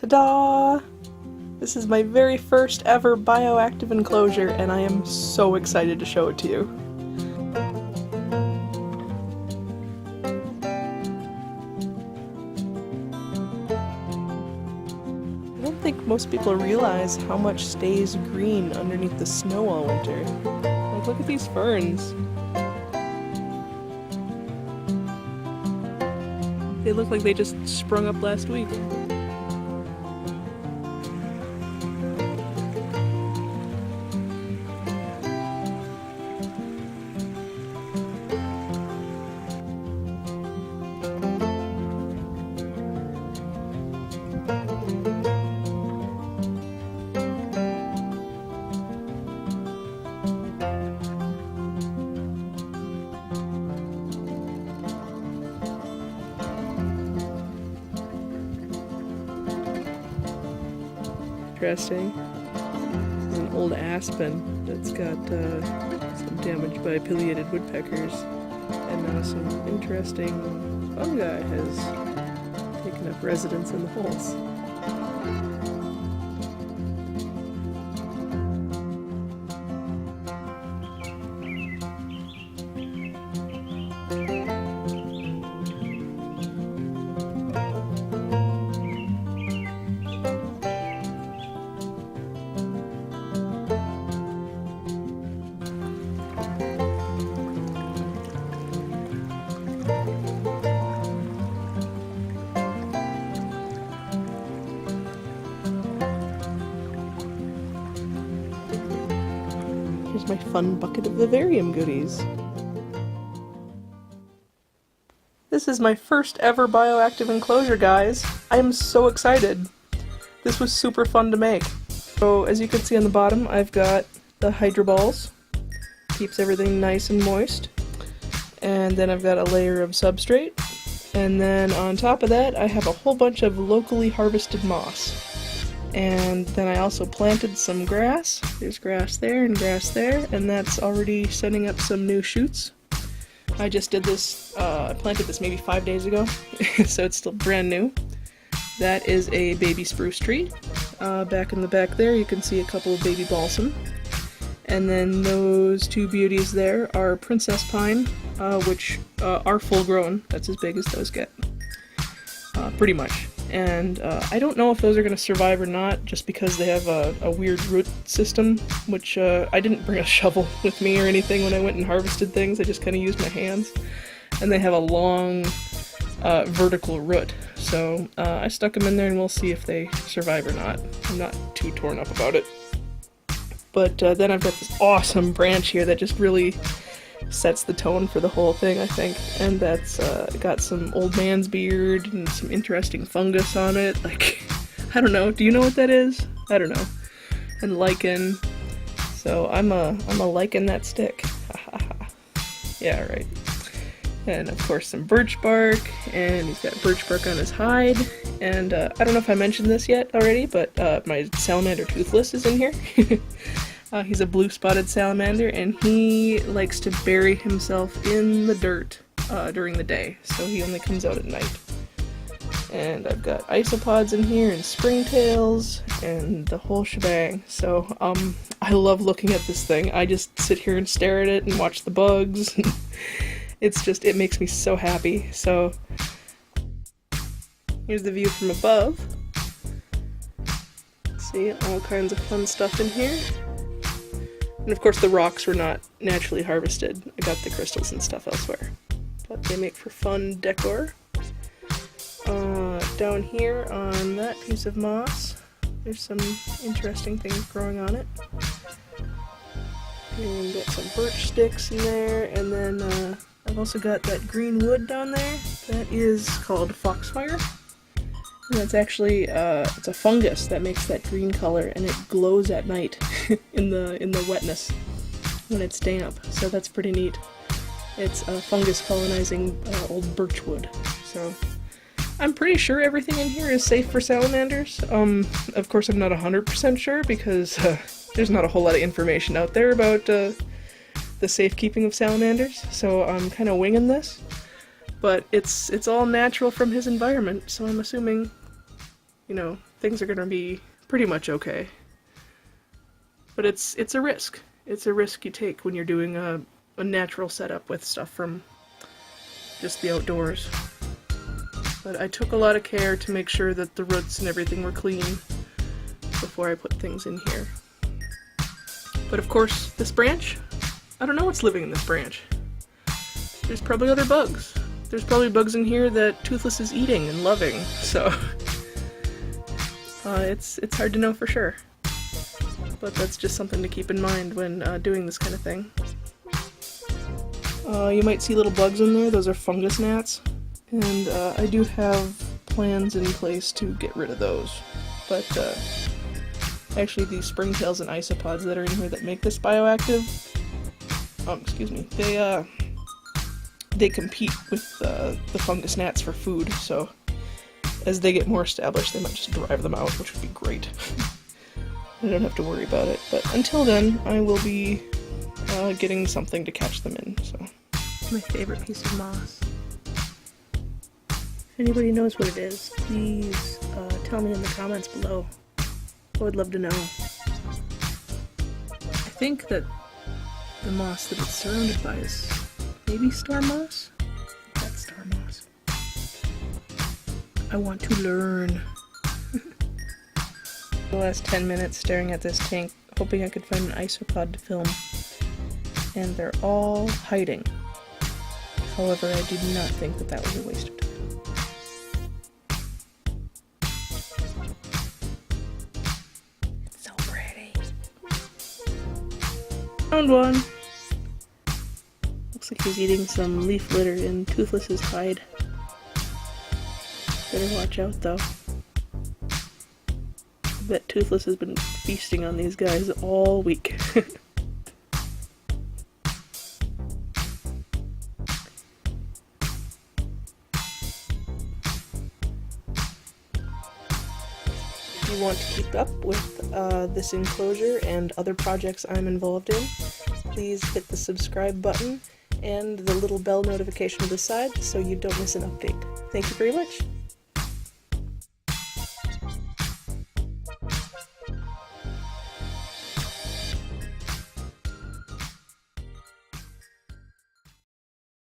Ta-da! This is my very first ever bioactive enclosure, and I am so excited to show it to you. I don't think most people realize how much stays green underneath the snow all winter. Like, look at these ferns. They look like they just sprung up last week. Interesting. An old aspen that's got some damage by pileated woodpeckers, and now some interesting fungi has taken up residence in the holes. Here's my fun bucket of vivarium goodies. This is my first ever bioactive enclosure, guys. I am so excited. This was super fun to make. So as you can see on the bottom, I've got the hydro balls. Keeps everything nice and moist. And then I've got a layer of substrate. And then on top of that, I have a whole bunch of locally harvested moss. And then I also planted some grass. There's grass there and grass there, and that's already setting up some new shoots. I just did this, I planted this maybe 5 days ago, so it's still brand new. That is a baby spruce tree. Back in the back there you can see a couple of baby balsam. And then those two beauties there are princess pine, which are full grown. That's as big as those get. Pretty much. And I don't know if those are going to survive or not, just because they have a weird root system, which I didn't bring a shovel with me or anything when I went and harvested things. I just kind of used my hands. And they have a long vertical root. So I stuck them in there and we'll see if they survive or not. I'm not too torn up about it. But then I've got this awesome branch here that just really sets the tone for the whole thing, I think. And that's got some old man's beard and some interesting fungus on it. Like, I don't know. Do you know what that is? I don't know. And lichen. So I'm a lichen that stick. Yeah, right. And of course some birch bark, and he's got birch bark on his hide. And I don't know if I mentioned this yet already, but my salamander Toothless is in here. He's a blue-spotted salamander, and he likes to bury himself in the dirt during the day, so he only comes out at night. And I've got isopods in here, and springtails, and the whole shebang. So, I love looking at this thing. I just sit here and stare at it and watch the bugs. It's just, it makes me so happy. So, here's the view from above. See, all kinds of fun stuff in here. And of course the rocks were not naturally harvested. I got the crystals and stuff elsewhere. But they make for fun decor. Down here on that piece of moss, there's some interesting things growing on it. And got some birch sticks in there, and then I've also got that green wood down there. That is called foxfire. And that's actually, it's a fungus that makes that green color, and it glows at night in the wetness when it's damp, so that's pretty neat. It's a fungus colonizing old birch wood, so I'm pretty sure everything in here is safe for salamanders. Of course I'm not 100% sure, because there's not a whole lot of information out there about the safekeeping of salamanders, so I'm kind of winging this. But it's all natural from his environment, so I'm assuming you know, things are gonna be pretty much okay. But it's a risk. It's a risk you take when you're doing a natural setup with stuff from just the outdoors. But I took a lot of care to make sure that the roots and everything were clean before I put things in here. But of course, this branch, I don't know what's living in this branch. There's probably other bugs. There's probably bugs in here that Toothless is eating and loving, so it's hard to know for sure. But that's just something to keep in mind when doing this kind of thing. You might see little bugs in there, those are fungus gnats, and I do have plans in place to get rid of those. But actually these springtails and isopods that are in here that make this bioactive, excuse me, they compete with the fungus gnats for food, so as they get more established they might just drive them out, which would be great. I don't have to worry about it, but until then I will be getting something to catch them in, so. My favorite piece of moss. If anybody knows what it is, please tell me in the comments below. I would love to know. I think that the moss that it's surrounded by is maybe star moss? That's star moss. I want to learn. The last 10 minutes staring at this tank, hoping I could find an isopod to film. And they're all hiding. However, I did not think that that was a waste of time. So pretty. Found one! Looks like he's eating some leaf litter in Toothless's hide. Better watch out though. I bet Toothless has been feasting on these guys all week. If you want to keep up with this enclosure and other projects I'm involved in, please hit the subscribe button and the little bell notification to the side so you don't miss an update. Thank you very much!